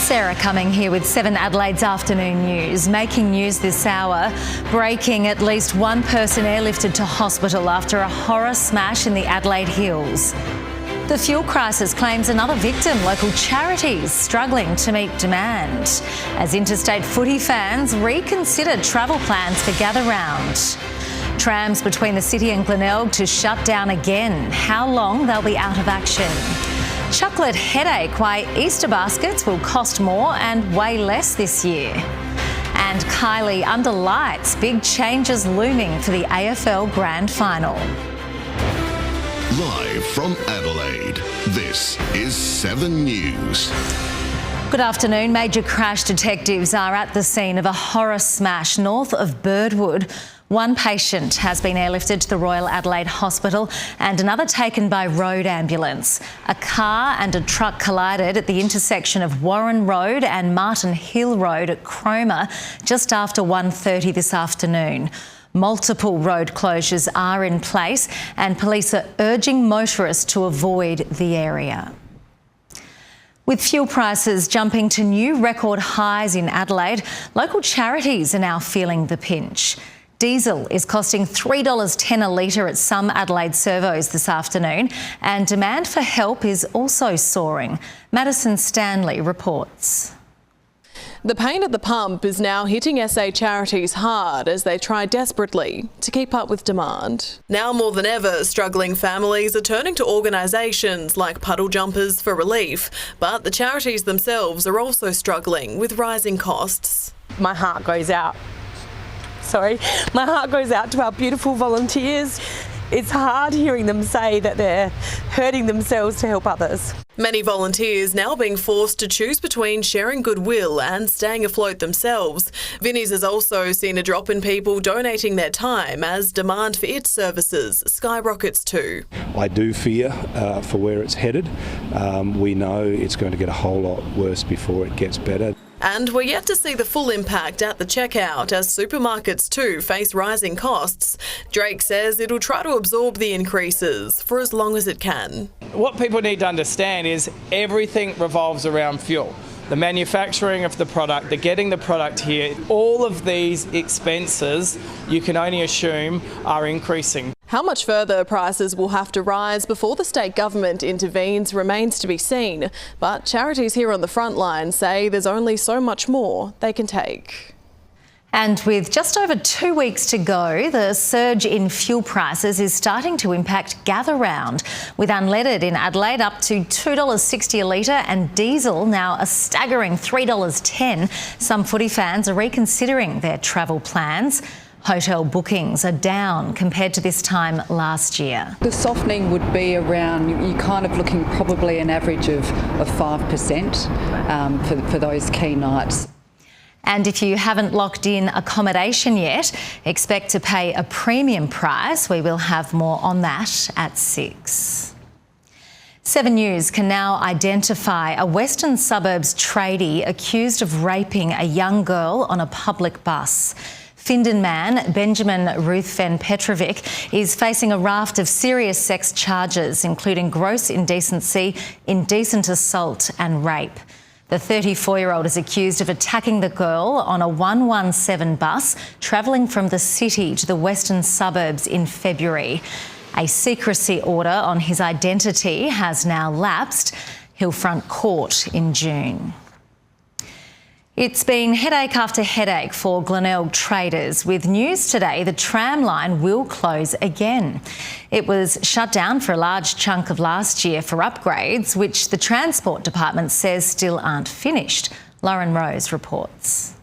Sarah Cumming here with 7 Adelaide's afternoon news. Making news this hour, breaking at least one person airlifted to hospital after a horror smash in the Adelaide Hills. The fuel crisis claims another victim, local charities struggling to meet demand as interstate footy fans reconsider travel plans for Gather Round. Trams between the city and Glenelg to shut down again. How long they'll be out of action. Chocolate headache, why Easter baskets will cost more and weigh less this year. And Kylie under lights, big changes looming for the AFL Grand Final. Live from Adelaide, this is 7 News. Good afternoon. Major crash detectives are at the scene of a horror smash north of Birdwood. One patient has been airlifted to the Royal Adelaide Hospital and another taken by road ambulance. A car and a truck collided at the intersection of Warren Road and Martin Hill Road at Cromer just after 1:30 this afternoon. Multiple road closures are in place and police are urging motorists to avoid the area. With fuel prices jumping to new record highs in Adelaide, local charities are now feeling the pinch. Diesel is costing $3.10 a litre at some Adelaide servos this afternoon, and demand for help is also soaring. Madison Stanley reports. The pain at the pump is now hitting SA charities hard as they try desperately to keep up with demand. Now more than ever, struggling families are turning to organisations like Puddle Jumpers for relief, but the charities themselves are also struggling with rising costs. My heart goes out to our beautiful volunteers. It's hard hearing them say that they're hurting themselves to help others. Many volunteers now being forced to choose between sharing goodwill and staying afloat themselves. Vinnie's has also seen a drop in people donating their time as demand for its services skyrockets too. I do fear for where it's headed. We know it's going to get a whole lot worse before it gets better. And we're yet to see the full impact at the checkout as supermarkets too face rising costs. Drake says it'll try to absorb the increases for as long as it can. What people need to understand is everything revolves around fuel. The manufacturing of the product, the getting the product here, all of these expenses you can only assume are increasing. How much further prices will have to rise before the state government intervenes remains to be seen, but charities here on the front line say there's only so much more they can take. And with just over 2 weeks to go, the surge in fuel prices is starting to impact Gather Round, with unleaded in Adelaide up to $2.60 a litre and diesel now a staggering $3.10. Some footy fans are reconsidering their travel plans. Hotel bookings are down compared to this time last year. The softening would be around, you're kind of looking probably an average of 5% for those key nights. And if you haven't locked in accommodation yet, expect to pay a premium price. We will have more on that at 6. 7 News can now identify a Western Suburbs tradie accused of raping a young girl on a public bus. Findon man Benjamin Ruthven Petrovic is facing a raft of serious sex charges, including gross indecency, indecent assault and rape. The 34-year-old is accused of attacking the girl on a 117 bus travelling from the city to the western suburbs in February. A secrecy order on his identity has now lapsed. He'll front court in June. It's been headache after headache for Glenelg traders. With news today, the tram line will close again. It was shut down for a large chunk of last year for upgrades, which the Transport Department says still aren't finished. Lauren Rose reports.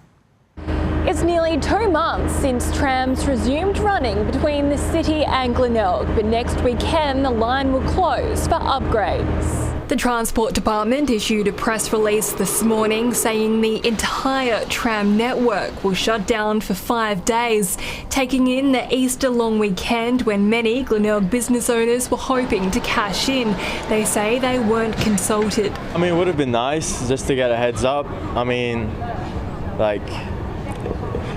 It's nearly 2 months since trams resumed running between the city and Glenelg, but next weekend the line will close for upgrades. The Transport Department issued a press release this morning saying the entire tram network will shut down for 5 days, taking in the Easter long weekend when many Glenelg business owners were hoping to cash in. They say they weren't consulted. I mean, it would have been nice just to get a heads up. I mean, like,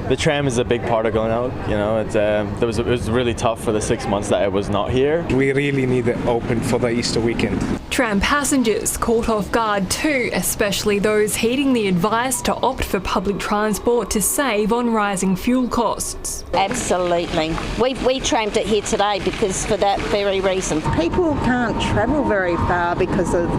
the tram is a big part of Glenelg. You know, it was really tough for the 6 months that it was not here. We really need it open for the Easter weekend. Tram passengers caught off guard too, especially those heeding the advice to opt for public transport to save on rising fuel costs. Absolutely. We trammed it here today because for that very reason. People can't travel very far because of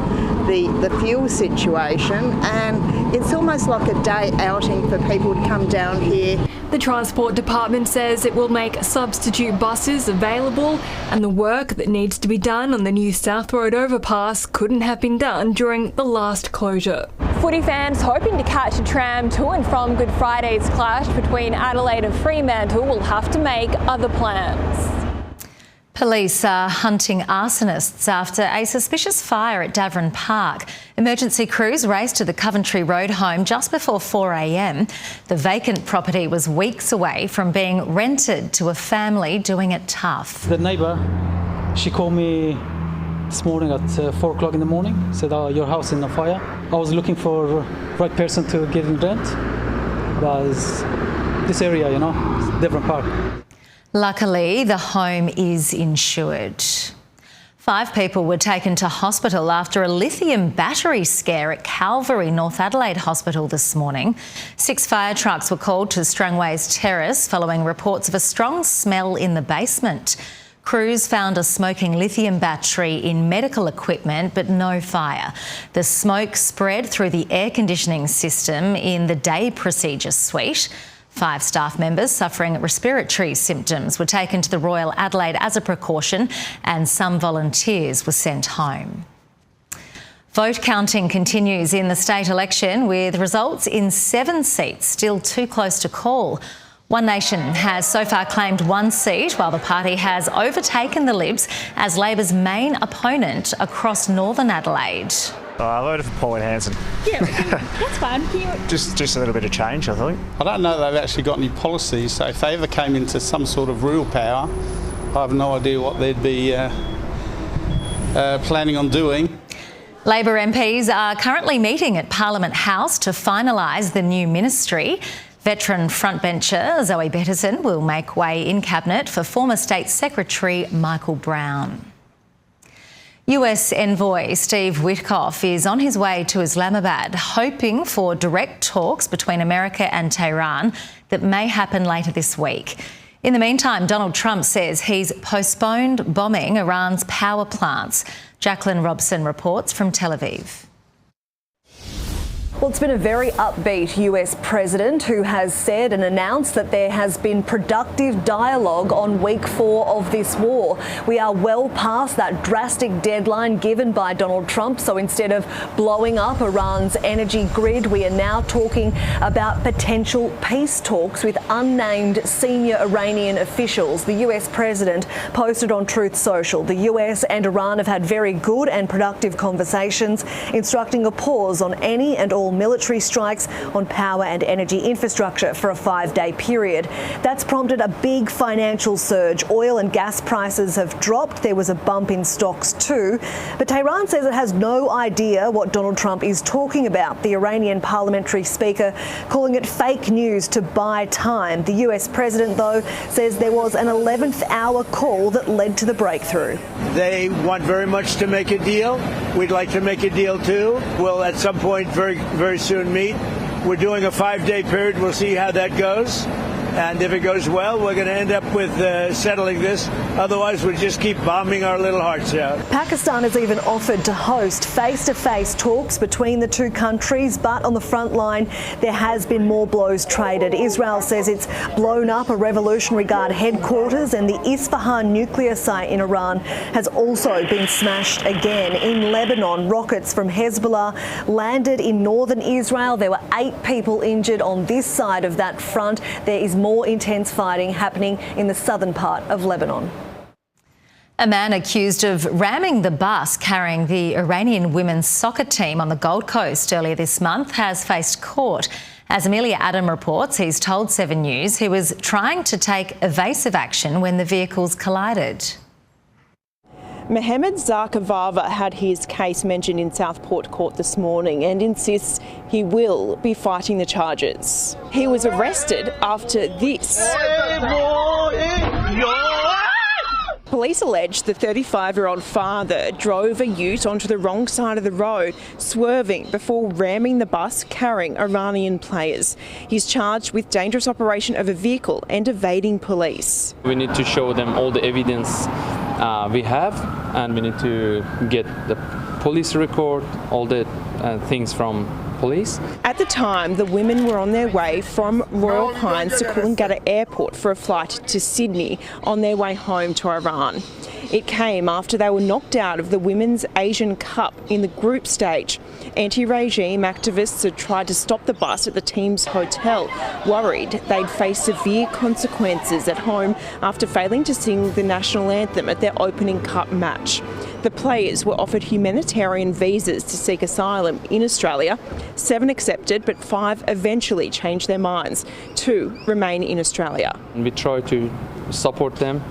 the fuel situation, and it's almost like a day outing for people to come down here. The Transport Department says it will make substitute buses available, and the work that needs to be done on the new South Road overpass couldn't have been done during the last closure. Footy fans hoping to catch a tram to and from Good Friday's clash between Adelaide and Fremantle will have to make other plans. Police are hunting arsonists after a suspicious fire at Davern Park. Emergency crews raced to the Coventry Road home just before 4 a.m. The vacant property was weeks away from being rented to a family doing it tough. The neighbour, she called me this morning at 4 o'clock in the morning, said, "Oh, your house is on fire." I was looking for the right person to give him rent, but it's this area, you know, Davern Park. Luckily, the home is insured. 5 people were taken to hospital after a lithium battery scare at Calvary North Adelaide Hospital this morning. 6 fire trucks were called to Strangways Terrace following reports of a strong smell in the basement. Crews found a smoking lithium battery in medical equipment, but no fire. The smoke spread through the air conditioning system in the day procedure suite. 5 staff members suffering respiratory symptoms were taken to the Royal Adelaide as a precaution, and some volunteers were sent home. Vote counting continues in the state election, with results in 7 seats still too close to call. One Nation has so far claimed 1 seat, while the party has overtaken the Libs as Labor's main opponent across northern Adelaide. I voted for Pauline Hanson. Yeah, that's fine. Just a little bit of change, I think. I don't know they've actually got any policies, so if they ever came into some sort of real power, I have no idea what they'd be planning on doing. Labor MPs are currently meeting at Parliament House to finalise the new ministry. Veteran frontbencher Zoe Betterson will make way in Cabinet for former State Secretary Michael Brown. US envoy Steve Witkoff is on his way to Islamabad, hoping for direct talks between America and Tehran that may happen later this week. In the meantime, Donald Trump says he's postponed bombing Iran's power plants. Jacqueline Robson reports from Tel Aviv. Well, it's been a very upbeat US president who has said and announced that there has been productive dialogue on week 4 of this war. We are well past that drastic deadline given by Donald Trump. So instead of blowing up Iran's energy grid, we are now talking about potential peace talks with unnamed senior Iranian officials. The US president posted on Truth Social, the US and Iran have had very good and productive conversations, instructing a pause on any and all military strikes on power and energy infrastructure for a 5-day period. That's prompted a big financial surge. Oil and gas prices have dropped. There was a bump in stocks too. But Tehran says it has no idea what Donald Trump is talking about. The Iranian parliamentary speaker calling it fake news to buy time. The US president, though, says there was an 11th hour call that led to the breakthrough. They want very much to make a deal. We'd like to make a deal too. We'll at some point very soon meet. We're doing a 5-day period. We'll see how that goes. And if it goes well, we're going to end up with settling this. Otherwise, we'll just keep bombing our little hearts out. Pakistan has even offered to host face-to-face talks between the two countries, but on the front line, there has been more blows traded. Israel says it's blown up a Revolutionary Guard headquarters, and the Isfahan nuclear site in Iran has also been smashed again. In Lebanon, rockets from Hezbollah landed in northern Israel. There were 8 people injured on this side of that front. There is more intense fighting happening in the southern part of Lebanon. A man accused of ramming the bus carrying the Iranian women's soccer team on the Gold Coast earlier this month has faced court. As Amelia Adam reports, he's told 7 News he was trying to take evasive action when the vehicles collided. Mohammed Zarkavava had his case mentioned in Southport Court this morning and insists he will be fighting the charges. He was arrested after this. Police allege the 35-year-old father drove a ute onto the wrong side of the road, swerving before ramming the bus carrying Iranian players. He's charged with dangerous operation of a vehicle and evading police. We need to show them all the evidence we have, and we need to get the police record, all the things from police. At the time, the women were on their way from Royal Pines to Coolangatta Airport for a flight to Sydney on their way home to Iran. It came after they were knocked out of the Women's Asian Cup in the group stage. Anti-regime activists had tried to stop the bus at the team's hotel, worried they'd face severe consequences at home after failing to sing the national anthem at their opening cup match. The players were offered humanitarian visas to seek asylum in Australia. 7 accepted, but 5 eventually changed their minds. 2 remain in Australia. We try to support them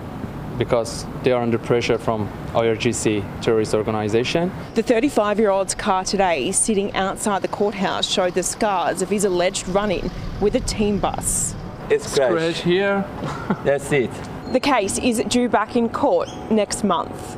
because they are under pressure from IRGC terrorist organisation. The 35-year-old's car today, sitting outside the courthouse, showed the scars of his alleged run-in with a team bus. It's Scratch here. That's it. The case is due back in court next month.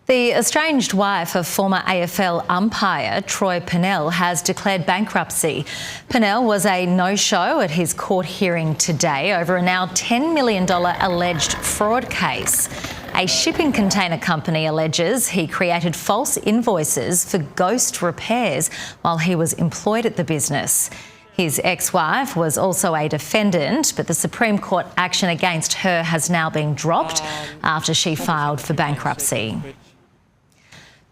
The estranged wife of former AFL umpire Troy Pennell has declared bankruptcy. Pennell was a no-show at his court hearing today over a now $10 million alleged fraud case. A shipping container company alleges he created false invoices for ghost repairs while he was employed at the business. His ex-wife was also a defendant, but the Supreme Court action against her has now been dropped after she filed for bankruptcy.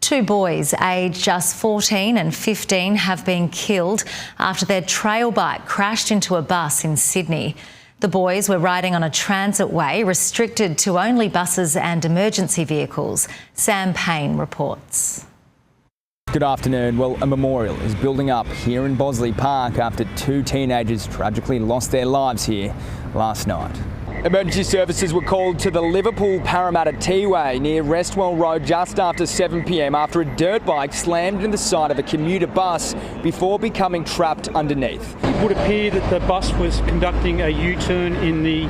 2 boys aged just 14 and 15 have been killed after their trail bike crashed into a bus in Sydney. The boys were riding on a transit way restricted to only buses and emergency vehicles. Sam Payne reports. Good afternoon. Well, a memorial is building up here in Bosley Park after 2 teenagers tragically lost their lives here last night. Emergency services were called to the Liverpool Parramatta T-Way near Restwell Road just after 7 p.m. after a dirt bike slammed into the side of a commuter bus before becoming trapped underneath. It would appear that the bus was conducting a U-turn in the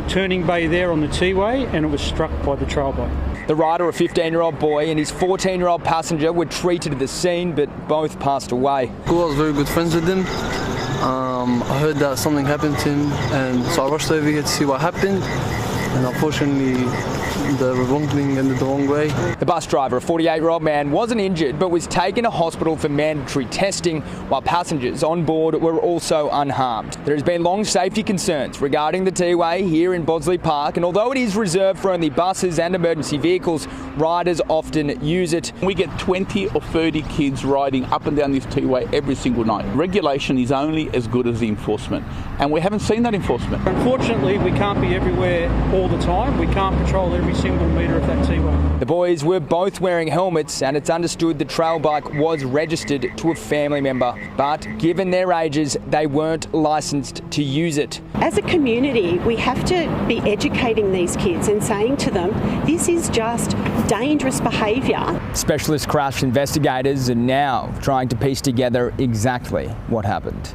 turning bay there on the T-Way, and it was struck by the trail bike. The rider, a 15-year-old boy, and his 14-year-old passenger were treated at the scene, but both passed away. I was very good friends with them. I heard that something happened to him, and so I rushed over here to see what happened, and unfortunately the wrong thing ended the wrong way. The bus driver, a 48-year-old man, wasn't injured but was taken to hospital for mandatory testing, while passengers on board were also unharmed. There has been long safety concerns regarding the T-Way here in Bosley Park, and although it is reserved for only buses and emergency vehicles, riders often use it. We get 20 or 30 kids riding up and down this T-Way every single night. Regulation is only as good as the enforcement, and we haven't seen that enforcement. Unfortunately, we can't be everywhere all the time. We can't patrol every single metre of that T-Way. The boys were both wearing helmets, and it's understood the trail bike was registered to a family member, but given their ages, they weren't licensed to use it. As a community, we have to be educating these kids and saying to them, this is just dangerous behaviour. Specialist crash investigators are now trying to piece together exactly what happened.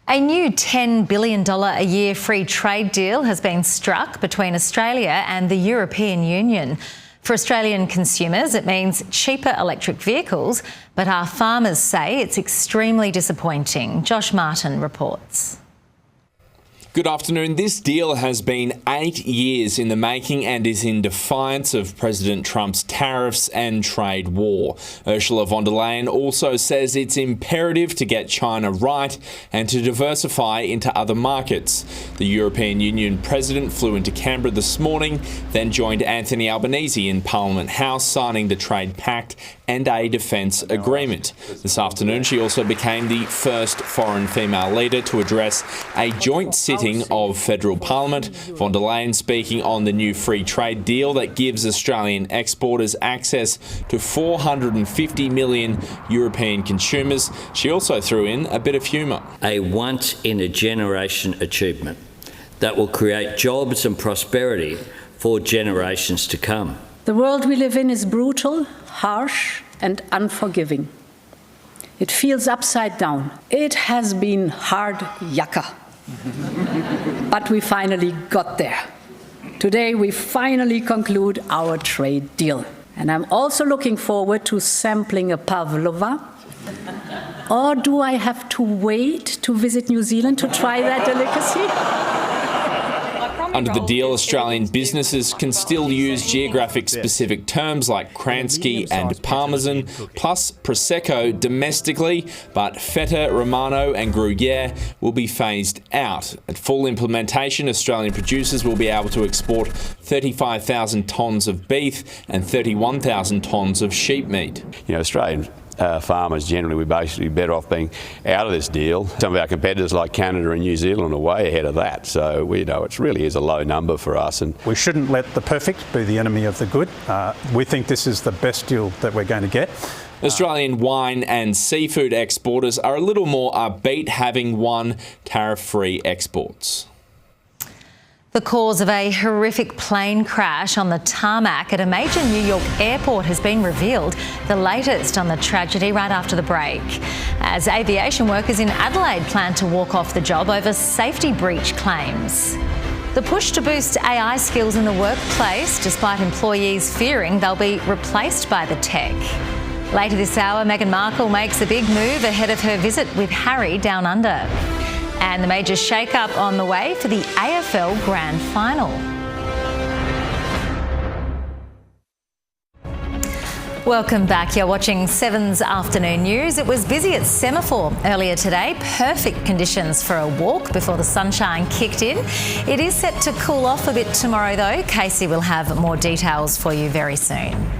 A new $10 billion a year free trade deal has been struck between Australia and the European Union. For Australian consumers, it means cheaper electric vehicles, but our farmers say it's extremely disappointing. Josh Martin reports. Good afternoon. This deal has been 8 years in the making and is in defiance of President Trump's tariffs and trade war. Ursula von der Leyen also says it's imperative to get China right and to diversify into other markets. The European Union president flew into Canberra this morning, then joined Anthony Albanese in Parliament House, signing the trade pact and a defence agreement. This afternoon, she also became the first foreign female leader to address a joint sitting of federal parliament. Von der Leyen speaking on the new free trade deal that gives Australian exporters access to 450 million European consumers. She also threw in a bit of humour. A once-in-a-generation achievement that will create jobs and prosperity for generations to come. The world we live in is brutal, harsh and unforgiving. It feels upside down. It has been hard yakka. But we finally got there. Today, we finally conclude our trade deal. And I'm also looking forward to sampling a pavlova. Or do I have to wait to visit New Zealand to try that delicacy? Under the deal, Australian businesses can still use geographic-specific terms like Kransky and Parmesan, plus Prosecco domestically, but Feta, Romano and Gruyere will be phased out. At full implementation, Australian producers will be able to export 35,000 tonnes of beef and 31,000 tonnes of sheep meat. You know, Australian farmers generally, we're basically better off being out of this deal. Some of our competitors like Canada and New Zealand are way ahead of that, so we know it really is a low number for us. And we shouldn't let the perfect be the enemy of the good. We think this is the best deal that we're going to get. Australian wine and seafood exporters are a little more upbeat, having won tariff-free exports. The cause of a horrific plane crash on the tarmac at a major New York airport has been revealed, the latest on the tragedy right after the break, as aviation workers in Adelaide plan to walk off the job over safety breach claims. The push to boost AI skills in the workplace, despite employees fearing they'll be replaced by the tech. Later this hour, Meghan Markle makes a big move ahead of her visit with Harry down under. And the major shake-up on the way for the AFL Grand Final. Welcome back. You're watching 7's Afternoon News. It was busy at Semaphore earlier today. Perfect conditions for a walk before the sunshine kicked in. It is set to cool off a bit tomorrow though. Casey will have more details for you very soon.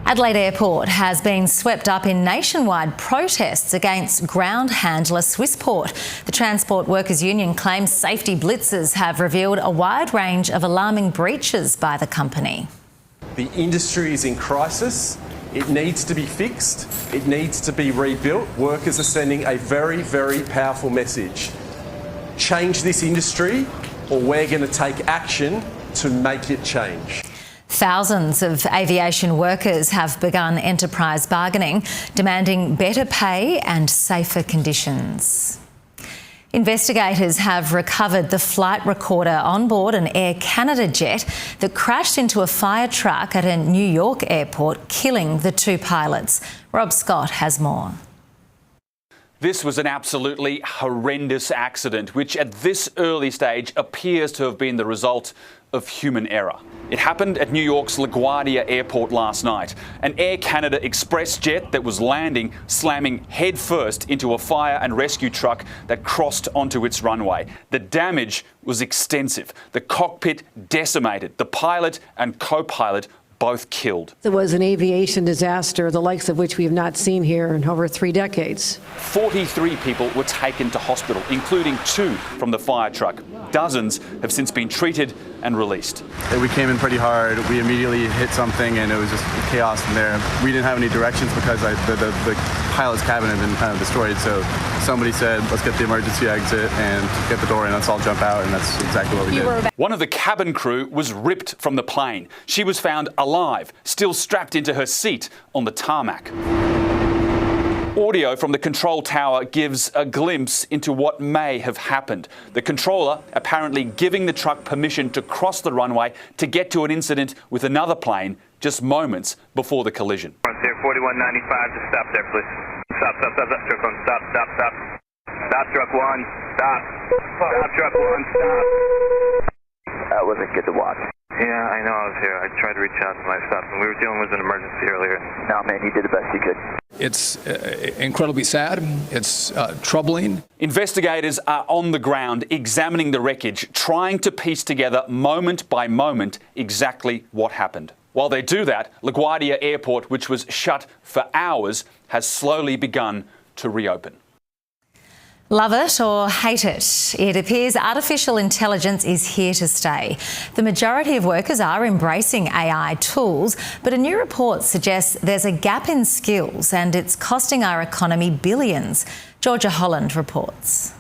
Adelaide Airport has been swept up in nationwide protests against ground handler Swissport. The Transport Workers Union claims safety blitzers have revealed a wide range of alarming breaches by the company. The industry is in crisis. It needs to be fixed. It needs to be rebuilt. Workers are sending a very, very powerful message. Change this industry or we're going to take action to make it change. Thousands of aviation workers have begun enterprise bargaining, demanding better pay and safer conditions. Investigators have recovered the flight recorder on board an Air Canada jet that crashed into a fire truck at a New York airport, killing the two pilots. Rob Scott has more. This was an absolutely horrendous accident, which at this early stage appears to have been the result of human error. It happened at New York's LaGuardia Airport last night. An Air Canada Express jet that was landing, slamming headfirst into a fire and rescue truck that crossed onto its runway. The damage was extensive. The cockpit decimated. The pilot and co-pilot both killed. There was an aviation disaster, the likes of which we have not seen here in over 3 decades. 43 people were taken to hospital, including 2 from the fire truck. Dozens have since been treated and released. We came in pretty hard. We immediately hit something and it was just chaos from there. We didn't have any directions because the pilot's cabin had been kind of destroyed. So somebody said, let's get the emergency exit and get the door in. Let's all jump out. And that's exactly what we did. One of the cabin crew was ripped from the plane. She was found alive, still strapped into her seat on the tarmac. Audio from the control tower gives a glimpse into what may have happened. The controller apparently giving the truck permission to cross the runway to get to an incident with another plane just moments before the collision. 4195, just stop there, please. Stop, truck one, stop. Stop, truck one, stop. Stop, truck one, stop. That wasn't good to watch. Yeah, I know I was here. I tried to reach out to my staff, and we were dealing with an emergency earlier. No, man, you did the best you could. It's incredibly sad. It's troubling. Investigators are on the ground examining the wreckage, trying to piece together moment by moment exactly what happened. While they do that, LaGuardia Airport, which was shut for hours, has slowly begun to reopen. Love it or hate it, it appears artificial intelligence is here to stay. The majority of workers are embracing AI tools, but a new report suggests there's a gap in skills and it's costing our economy billions. Georgia Holland reports.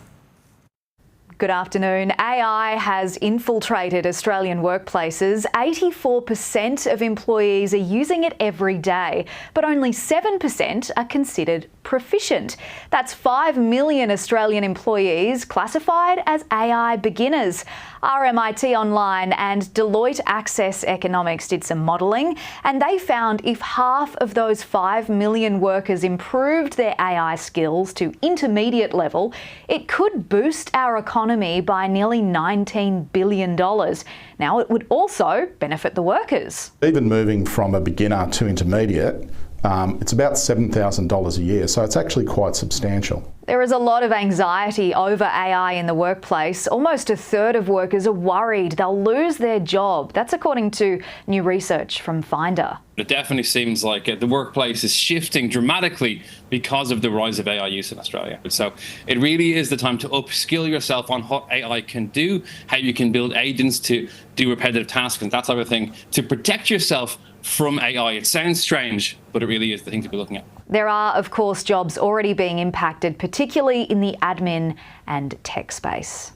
Good afternoon. AI has infiltrated Australian workplaces. 84% of employees are using it every day, but only 7% are considered proficient. That's 5 million Australian employees classified as AI beginners. RMIT Online and Deloitte Access Economics did some modelling, and they found if half of those 5 million workers improved their AI skills to intermediate level, it could boost our economy by nearly $19 billion. Now, it would also benefit the workers. Even moving from a beginner to intermediate, it's about $7,000 a year, so it's actually quite substantial. There is a lot of anxiety over AI in the workplace. Almost a third of workers are worried they'll lose their job. That's according to new research from Finder. It definitely seems like the workplace is shifting dramatically because of the rise of AI use in Australia. So it really is the time to upskill yourself on what AI can do, how you can build agents to do repetitive tasks and that type of thing, to protect yourself from AI. It sounds strange, but it really is the thing to be looking at. There are, of course, jobs already being impacted, particularly in the admin and tech space.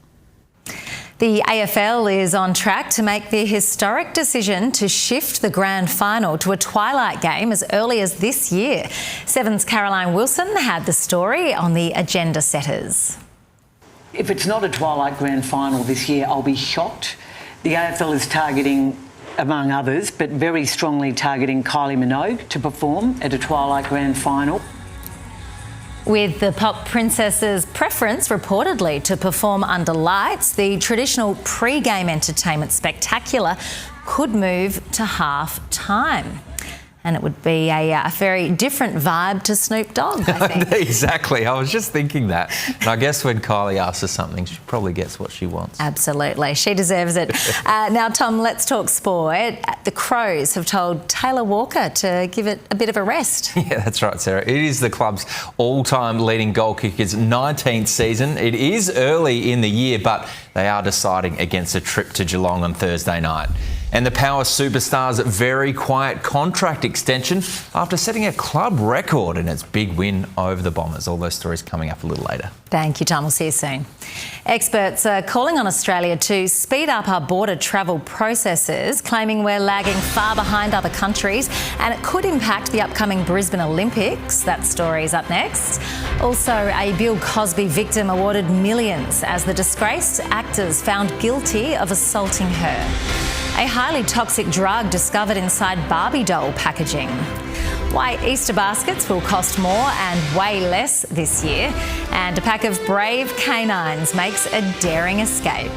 The AFL is on track to make the historic decision to shift the grand final to a twilight game as early as this year. Seven's Caroline Wilson had the story on the agenda setters. If it's not a twilight grand final this year, I'll be shocked. The AFL is targeting, among others, but very strongly targeting Kylie Minogue to perform at a twilight grand final. With the pop princess's preference reportedly to perform under lights, the traditional pre-game entertainment spectacular could move to half-time. And it would be a very different vibe to Snoop Dogg, I think. Exactly. I was just thinking that. And I guess when Kylie asks her something, she probably gets what she wants. Absolutely. She deserves it. Now, Tom, let's talk sport. The Crows have told Taylor Walker to give it a bit of a rest. Yeah, that's right, Sarah. It is the club's all-time leading goal kicker's 19th season. It is early in the year, but they are deciding against a trip to Geelong on Thursday night. And the Power superstar's very quiet contract extension after setting a club record in its big win over the Bombers. All those stories coming up a little later. Thank you, Tom. We'll see you soon. Experts are calling on Australia to speed up our border travel processes, claiming we're lagging far behind other countries and it could impact the upcoming Brisbane Olympics. That story is up next. Also, a Bill Cosby victim awarded millions as the disgraced actor's found guilty of assaulting her. A highly toxic drug discovered inside Barbie doll packaging. Why Easter baskets will cost more and way less this year. And a pack of brave canines makes a daring escape.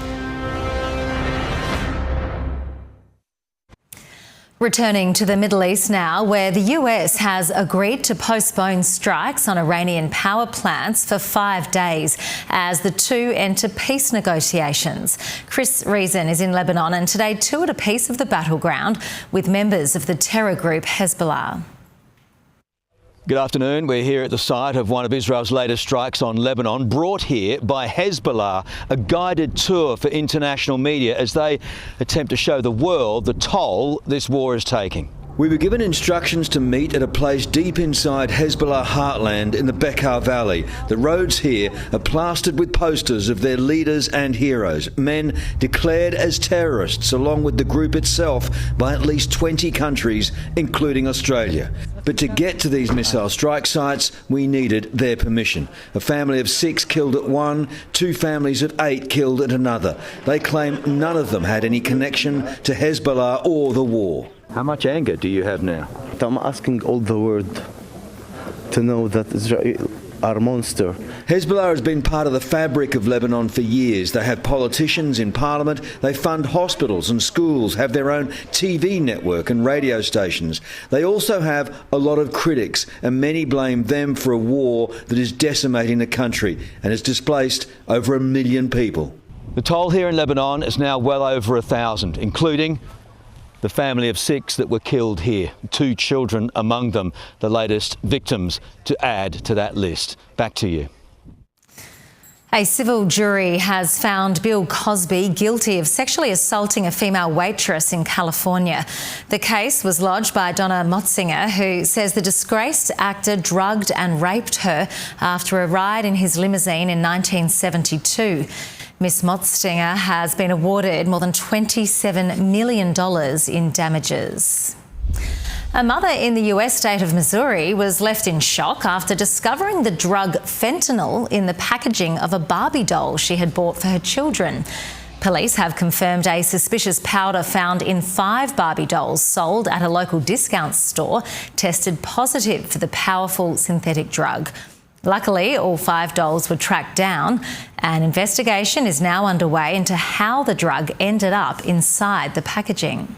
Returning to the Middle East now, where the US has agreed to postpone strikes on Iranian power plants for 5 days as the two enter peace negotiations. Chris Reason is in Lebanon and today toured a piece of the battleground with members of the terror group Hezbollah. Good afternoon. We're here at the site of one of Israel's latest strikes on Lebanon, brought here by Hezbollah, a guided tour for international media as they attempt to show the world the toll this war is taking. We were given instructions to meet at a place deep inside Hezbollah heartland in the Bekaa Valley. The roads here are plastered with posters of their leaders and heroes, men declared as terrorists along with the group itself by at least 20 countries, including Australia. But to get to these missile strike sites, we needed their permission. A family of 6 killed at one, 2 families of 8 killed at another. They claim none of them had any connection to Hezbollah or the war. How much anger do you have now? I'm asking all the world to know that Israel are a monster. Hezbollah has been part of the fabric of Lebanon for years. They have politicians in parliament, they fund hospitals and schools, have their own TV network and radio stations. They also have a lot of critics, and many blame them for a war that is decimating the country and has displaced over 1 million people. The toll here in Lebanon is now well over 1,000, including the family of 6 that were killed here, 2 children among them, the latest victims to add to that list. Back to you. A civil jury has found Bill Cosby guilty of sexually assaulting a female waitress in California. The case was lodged by Donna Motzinger, who says the disgraced actor drugged and raped her after a ride in his limousine in 1972. Miss Motstinger has been awarded more than $27 million in damages. A mother in the US state of Missouri was left in shock after discovering the drug fentanyl in the packaging of a Barbie doll she had bought for her children. Police have confirmed a suspicious powder found in 5 Barbie dolls sold at a local discount store tested positive for the powerful synthetic drug. Luckily, all 5 dolls were tracked down. An investigation is now underway into how the drug ended up inside the packaging.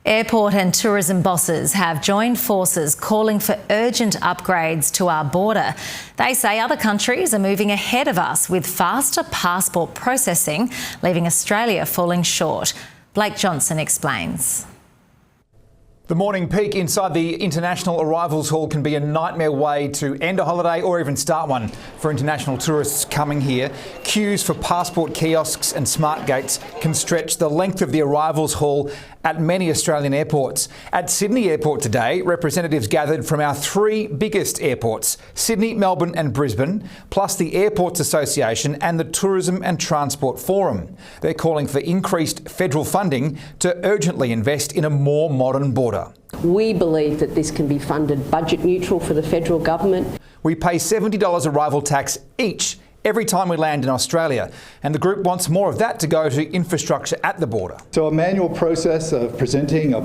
Airport and tourism bosses have joined forces calling for urgent upgrades to our border. They say other countries are moving ahead of us with faster passport processing, leaving Australia falling short. Blake Johnson explains. The morning peak inside the International Arrivals Hall can be a nightmare way to end a holiday or even start one for international tourists coming here. Queues for passport kiosks and smart gates can stretch the length of the Arrivals Hall at many Australian airports. At Sydney Airport today, representatives gathered from our 3 biggest airports, Sydney, Melbourne and Brisbane, plus the Airports Association and the Tourism and Transport Forum. They're calling for increased federal funding to urgently invest in a more modern border. We believe that this can be funded budget neutral for the federal government. We pay $70 arrival tax each every time we land in Australia, and the group wants more of that to go to infrastructure at the border. So a manual process of presenting a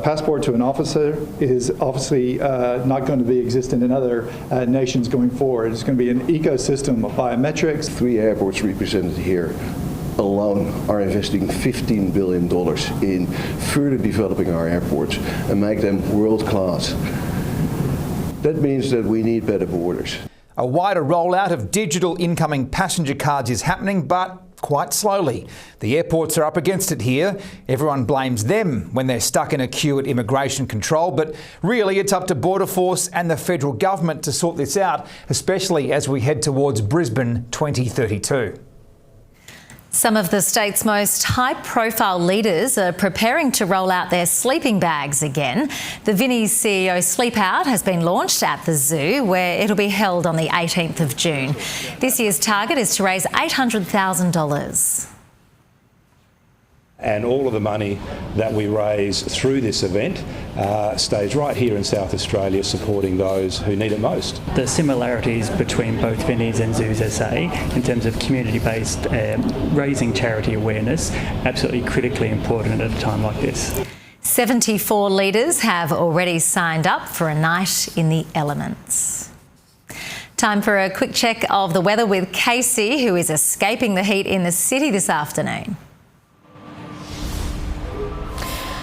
passport to an officer is obviously not going to be existent in other nations going forward. It's going to be an ecosystem of biometrics. 3 airports represented here alone are investing $15 billion in further developing our airports and make them world class. That means that we need better borders. A wider rollout of digital incoming passenger cards is happening, but quite slowly. The airports are up against it here. Everyone blames them when they're stuck in a queue at immigration control, but really it's up to Border Force and the federal government to sort this out, especially as we head towards Brisbane 2032. Some of the state's most high-profile leaders are preparing to roll out their sleeping bags again. The Vinnie's CEO Sleep Out has been launched at the zoo, where it'll be held on the 18th of June. This year's target is to raise $800,000. And all of the money that we raise through this event stays right here in South Australia, supporting those who need it most. The similarities between both Vinnie's and Zoos SA in terms of community-based raising charity awareness, absolutely critically important at a time like this. 74 leaders have already signed up for a night in the elements. Time for a quick check of the weather with Casey, who is escaping the heat in the city this afternoon.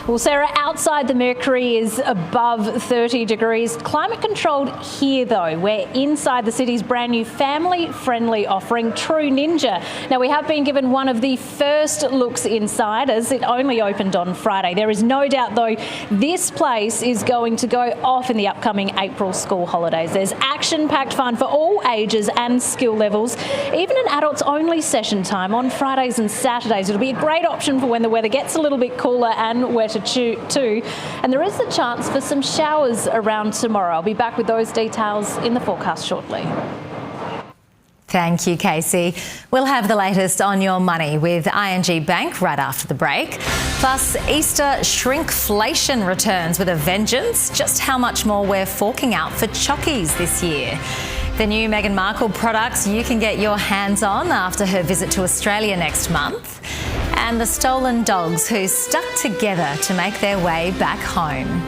Well, Sarah, outside the mercury is above 30 degrees. Climate controlled here, though. We're inside the city's brand new family-friendly offering, True Ninja. Now, we have been given one of the first looks inside, as it only opened on Friday. There is no doubt, though, this place is going to go off in the upcoming April school holidays. There's action-packed fun for all ages and skill levels, even an adults-only session time on Fridays and Saturdays. It'll be a great option for when the weather gets a little bit cooler and wetter too, and there is a chance for some showers around tomorrow. I'll be back with those details in the forecast shortly. Thank you, Casey. We'll have the latest on your money with ING Bank right after the break. Plus, Easter shrinkflation returns with a vengeance. Just how much more we're forking out for chockies this year. The new Meghan Markle products you can get your hands on after her visit to Australia next month. And the stolen dogs who stuck together to make their way back home.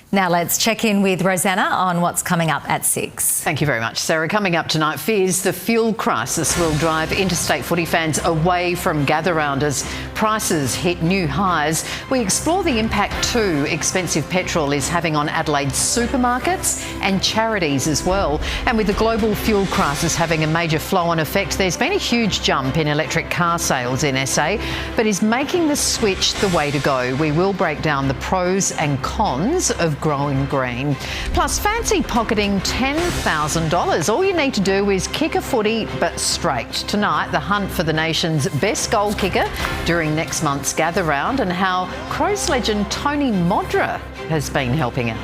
Now let's check in with Rosanna on what's coming up at 6. Thank you very much, Sarah. Coming up tonight, fears the fuel crisis will drive interstate footy fans away from gather-round as prices hit new highs. We explore the impact too expensive petrol is having on Adelaide's supermarkets and charities as well. And with the global fuel crisis having a major flow-on effect, there's been a huge jump in electric car sales in SA, but is making the switch the way to go? We will break down the pros and cons of growing green. Plus, fancy pocketing $10,000. All you need to do is kick a footy, but straight. Tonight, the hunt for the nation's best goal kicker during next month's gather round, and how Crows legend Tony Modra has been helping out.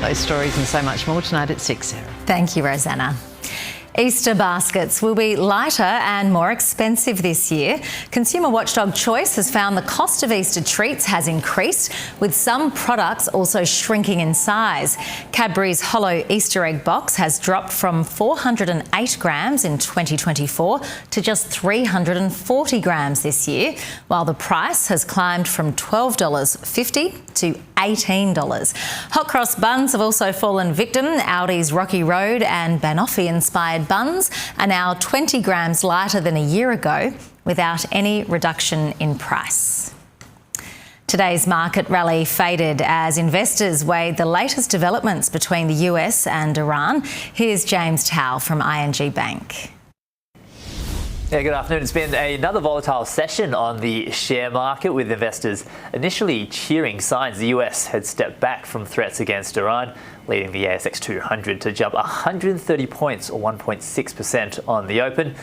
Those stories and so much more tonight at 6, Sarah. Thank you, Rosanna. Easter baskets will be lighter and more expensive this year. Consumer watchdog Choice has found the cost of Easter treats has increased, with some products also shrinking in size. Cadbury's Hollow Easter egg box has dropped from 408 grams in 2024 to just 340 grams this year, while the price has climbed from $12.50 to $18. Hot cross buns have also fallen victim. Aldi's Rocky Road and Banoffee-inspired buns are now 20 grams lighter than a year ago, without any reduction in price. Today's market rally faded as investors weighed the latest developments between the US and Iran. Here's James Towell from ING Bank. Yeah, good afternoon. It's been another volatile session on the share market, with investors initially cheering signs the US had stepped back from threats against Iran, leading the ASX 200 to jump 130 points or 1.6% on the open.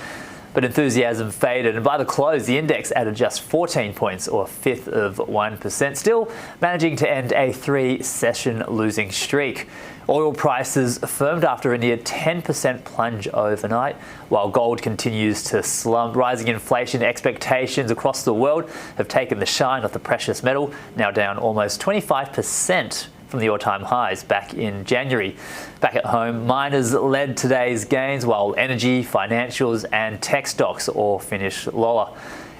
But enthusiasm faded, and by the close, the index added just 14 points or a fifth of 1%, still managing to end a 3-session losing streak. Oil prices firmed after a near 10% plunge overnight, while gold continues to slump. Rising inflation expectations across the world have taken the shine off the precious metal, now down almost 25% from the all-time highs back in January. Back at home, miners led today's gains, while energy, financials and tech stocks all finished lower.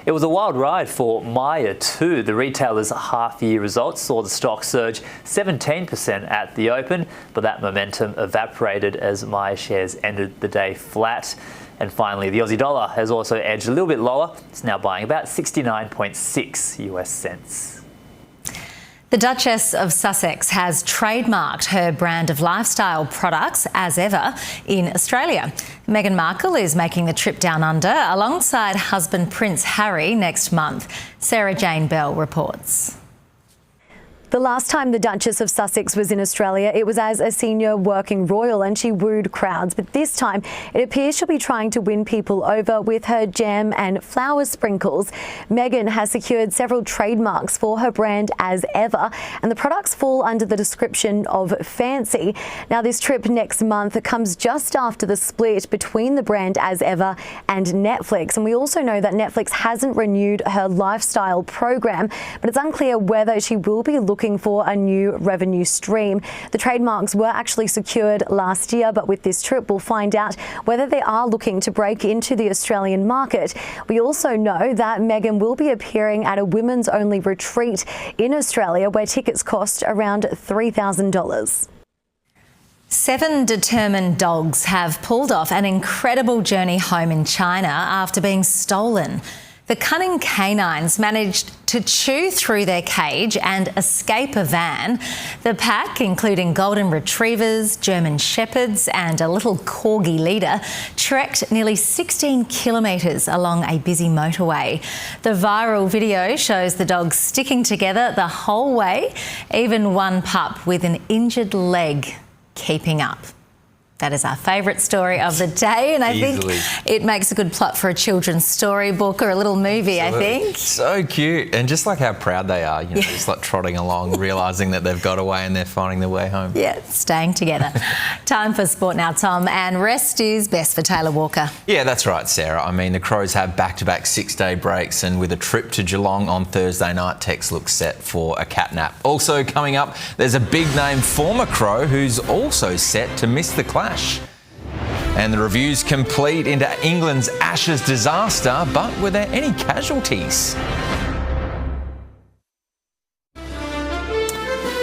It was a wild ride for Myer too. The retailer's half-year results saw the stock surge 17% at the open, but that momentum evaporated as Myer shares ended the day flat. And finally, the Aussie dollar has also edged a little bit lower. It's now buying about 69.6 US cents. The Duchess of Sussex has trademarked her brand of lifestyle products as ever in Australia. Meghan Markle is making the trip down under alongside husband Prince Harry next month. Sarah Jane Bell reports. The last time the Duchess of Sussex was in Australia, it was as a senior working royal, and she wooed crowds. But this time, it appears she'll be trying to win people over with her jam and flower sprinkles. Meghan has secured several trademarks for her brand as ever, and the products fall under the description of fancy. Now, this trip next month comes just after the split between the brand as ever and Netflix. And we also know that Netflix hasn't renewed her lifestyle program, but it's unclear whether she will be looking for a new revenue stream. The trademarks were actually secured last year, but with this trip we'll find out whether they are looking to break into the Australian market. We also know that Meghan will be appearing at a women's only retreat in Australia, where tickets cost around $3,000. 7 determined dogs have pulled off an incredible journey home in China after being stolen. The cunning canines managed to chew through their cage and escape a van. The pack, including golden retrievers, German shepherds and a little corgi leader, trekked nearly 16 kilometres along a busy motorway. The viral video shows the dogs sticking together the whole way, even one pup with an injured leg keeping up. That is our favourite story of the day, and I think it makes a good plot for a children's storybook or a little movie, Absolutely. I think. So cute, and just like how proud they are, you know, just like trotting along, realising that they've got away and they're finding their way home. Yeah, staying together. Time for sport now, Tom, and rest is best for Taylor Walker. Yeah, that's right, Sarah. I mean, the Crows have back-to-back 6-day breaks, and with a trip to Geelong on Thursday night, Tex looks set for a catnap. Also coming up, there's a big-name former Crow who's also set to miss the clash. And the review's complete into England's Ashes disaster, but were there any casualties?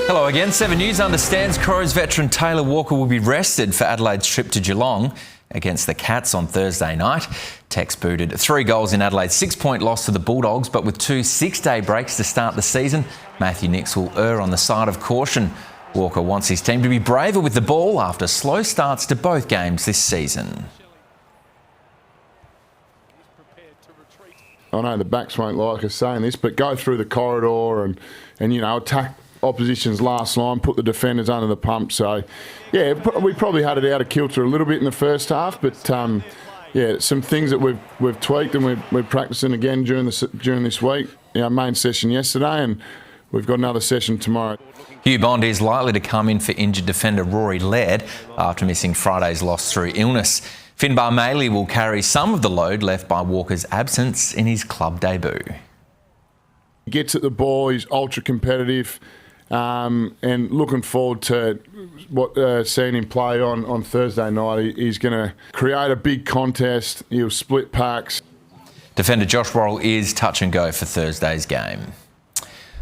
Hello again. 7 News understands Crows veteran Taylor Walker will be rested for Adelaide's trip to Geelong against the Cats on Thursday night. Tex booted 3 goals in Adelaide's 6-point loss to the Bulldogs, but with 2 6-day breaks to start the season, Matthew Nicks will err on the side of caution. Walker wants his team to be braver with the ball after slow starts to both games this season. I know the backs won't like us saying this, but go through the corridor and you know, attack opposition's last line, put the defenders under the pump. So, yeah, we probably had it out of kilter a little bit in the first half, but yeah, some things that we've tweaked and we're practicing again during this week. You know, main session yesterday, and we've got another session tomorrow. Hugh Bond is likely to come in for injured defender Rory Laird after missing Friday's loss through illness. Finbar Maley will carry some of the load left by Walker's absence in his club debut. He gets at the ball, he's ultra competitive, and looking forward to seeing him play on Thursday night. He's going to create a big contest, he'll split packs. Defender Josh Worrell is touch and go for Thursday's game.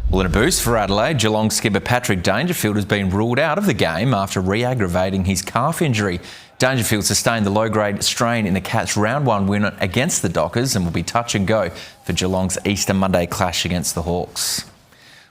Well, in a boost for Adelaide, Geelong skipper Patrick Dangerfield has been ruled out of the game after re-aggravating his calf injury. Dangerfield sustained the low-grade strain in the Cats' round 1 win against the Dockers and will be touch and go for Geelong's Easter Monday clash against the Hawks.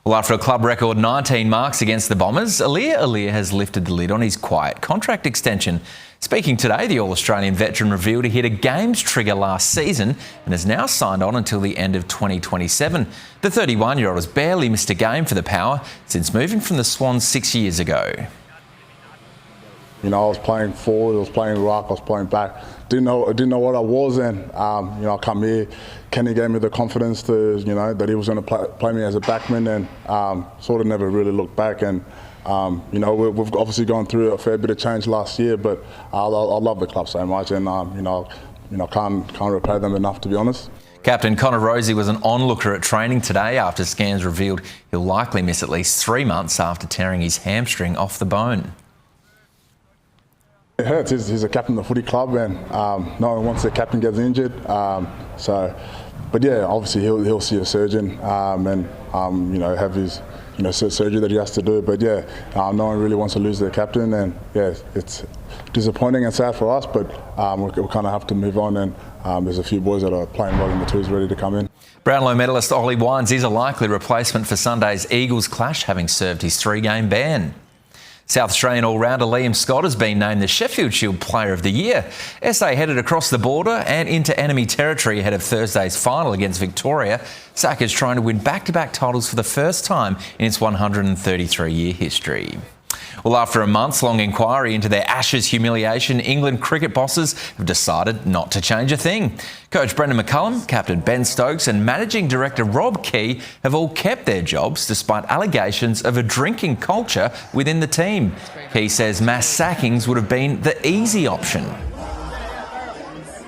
Well, after a club record 19 marks against the Bombers, Aliir has lifted the lid on his quiet contract extension. Speaking today, the All-Australian veteran revealed he hit a games trigger last season and has now signed on until the end of 2027. The 31-year-old has barely missed a game for the Power since moving from the Swans 6 years ago. You know, I was playing forward, I was playing ruck, I was playing back. Didn't know what I was then. I come here. Kenny gave me the confidence to, that he was going to play me as a backman, and sort of never really looked back. And we've obviously gone through a fair bit of change last year, but I love the club so much, and can't repay them enough, to be honest. Captain Connor Rozee was an onlooker at training today after scans revealed he'll likely miss at least 3 months after tearing his hamstring off the bone. It hurts. He's a captain of the footy club, and no one wants their captain gets injured. But yeah, obviously he'll see a surgeon and have his surgery that he has to do. But yeah, no one really wants to lose their captain, and yeah, it's disappointing and sad for us. But we kind of have to move on, and there's a few boys that are playing well in the twos ready to come in. Brownlow medalist Ollie Wines is a likely replacement for Sunday's Eagles clash, having served his 3-game ban. South Australian all-rounder Liam Scott has been named the Sheffield Shield Player of the Year. SA headed across the border and into enemy territory ahead of Thursday's final against Victoria. SAC is trying to win back-to-back titles for the first time in its 133-year history. Well, after a months-long inquiry into their Ashes humiliation, England cricket bosses have decided not to change a thing. Coach Brendan McCullum, captain Ben Stokes and managing director Rob Key have all kept their jobs despite allegations of a drinking culture within the team. Key says mass sackings would have been the easy option.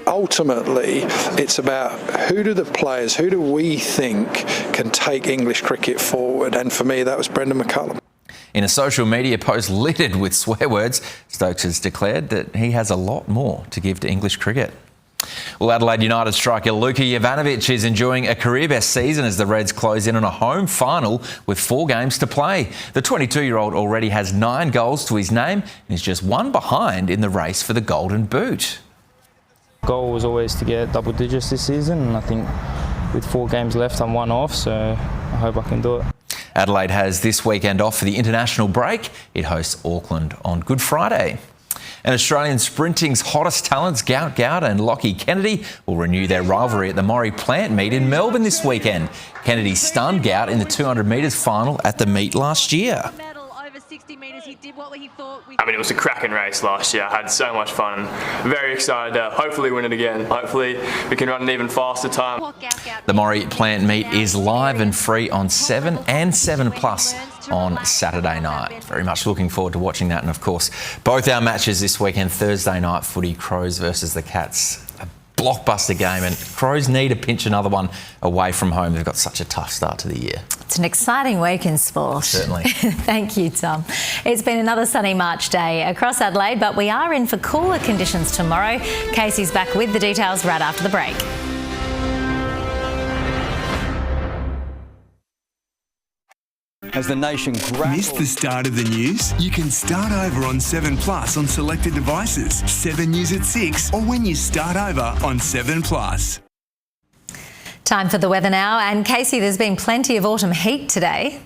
Ultimately, it's about who do we think can take English cricket forward, and for me that was Brendan McCullum. In a social media post littered with swear words, Stokes has declared that he has a lot more to give to English cricket. Well, Adelaide United striker Luka Jovanovic is enjoying a career-best season as the Reds close in on a home final with 4 games to play. The 22-year-old already has 9 goals to his name and is just 1 behind in the race for the Golden Boot. Goal was always to get double digits this season, and I think with 4 games left I'm 1 off, so I hope I can do it. Adelaide has this weekend off for the international break. It hosts Auckland on Good Friday. And Australian sprinting's hottest talents, Gout and Lockie Kennedy, will renew their rivalry at the Maurie Plant meet in Melbourne this weekend. Kennedy stunned Gout in the 200 metres final at the meet last year. I mean, it was a cracking race last year. I had so much fun. Very excited to hopefully win it again. Hopefully we can run an even faster time. The Maurie Plant meet is live and free on 7 and 7+ on Saturday night. Very much looking forward to watching that. And of course, both our matches this weekend, Thursday night footy, Crows versus the Cats. A blockbuster game, and Crows need to pinch another one away from home. They've got such a tough start to the year. It's an exciting week in sport. Certainly. Thank you, Tom. It's been another sunny March day across Adelaide, but we are in for cooler conditions tomorrow. Casey's back with the details right after the break. As the nation Missed the start of the news? You can start over on 7+ on selected devices, 7 News at 6, or when you start over on 7+. Time for the weather now. And Casey, there's been plenty of autumn heat today.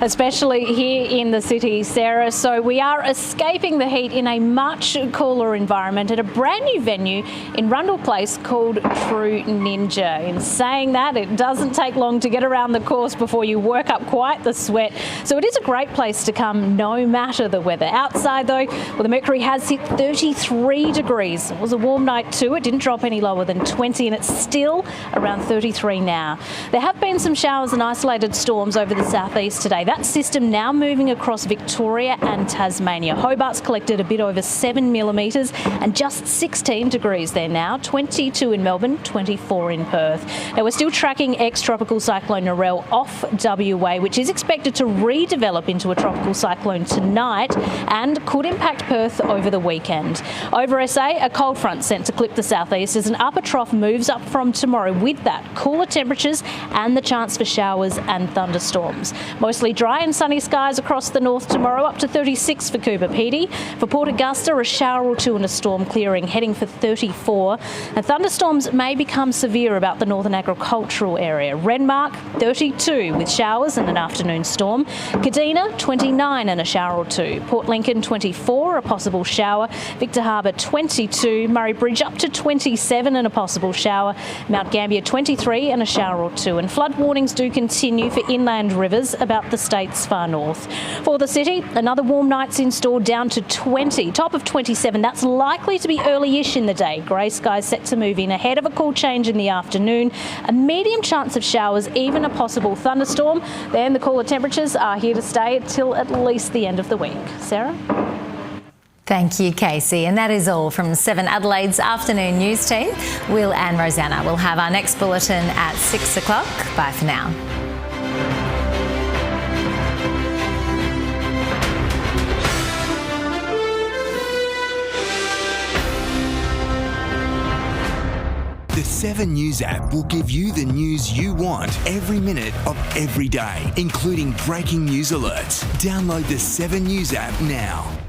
especially here in the city, Sarah. So we are escaping the heat in a much cooler environment at a brand new venue in Rundle Place called True Ninja. In saying that, it doesn't take long to get around the course before you work up quite the sweat. So it is a great place to come no matter the weather. Outside though, well, the mercury has hit 33 degrees. It was a warm night too. It didn't drop any lower than 20 and it's still around 33 now. There have been some showers and isolated storms over the southeast today. That system now moving across Victoria and Tasmania. Hobart's collected a bit over 7 millimetres and just 16 degrees there now. 22 in Melbourne, 24 in Perth. Now we're still tracking ex-tropical cyclone Narelle off WA, which is expected to redevelop into a tropical cyclone tonight and could impact Perth over the weekend. Over SA, a cold front sent to clip the southeast as an upper trough moves up from tomorrow with that cooler temperatures and the chance for showers and thunderstorms. Mostly dry and sunny skies across the north tomorrow, up to 36 for Cooper Pedy. For Port Augusta, a shower or two and a storm clearing, heading for 34. And thunderstorms may become severe about the northern agricultural area. Renmark, 32 with showers and an afternoon storm. Kadina, 29 and a shower or two. Port Lincoln, 24, a possible shower. Victor Harbour, 22. Murray Bridge up to 27 and a possible shower. Mount Gambier, 23 and a shower or two. And flood warnings do continue for inland rivers about the state's far north. For the city, another warm night's in store, down to 20. Top of 27, that's likely to be early-ish in the day. Grey skies set to move in ahead of a cool change in the afternoon. A medium chance of showers, even a possible thunderstorm. Then the cooler temperatures are here to stay till at least the end of the week. Sarah? Thank you, Casey. And that is all from 7 Adelaide's afternoon news team. Will and Rosanna will have our next bulletin at 6 o'clock. Bye for now. The 7 News app will give you the news you want every minute of every day, including breaking news alerts. Download the 7 News app now.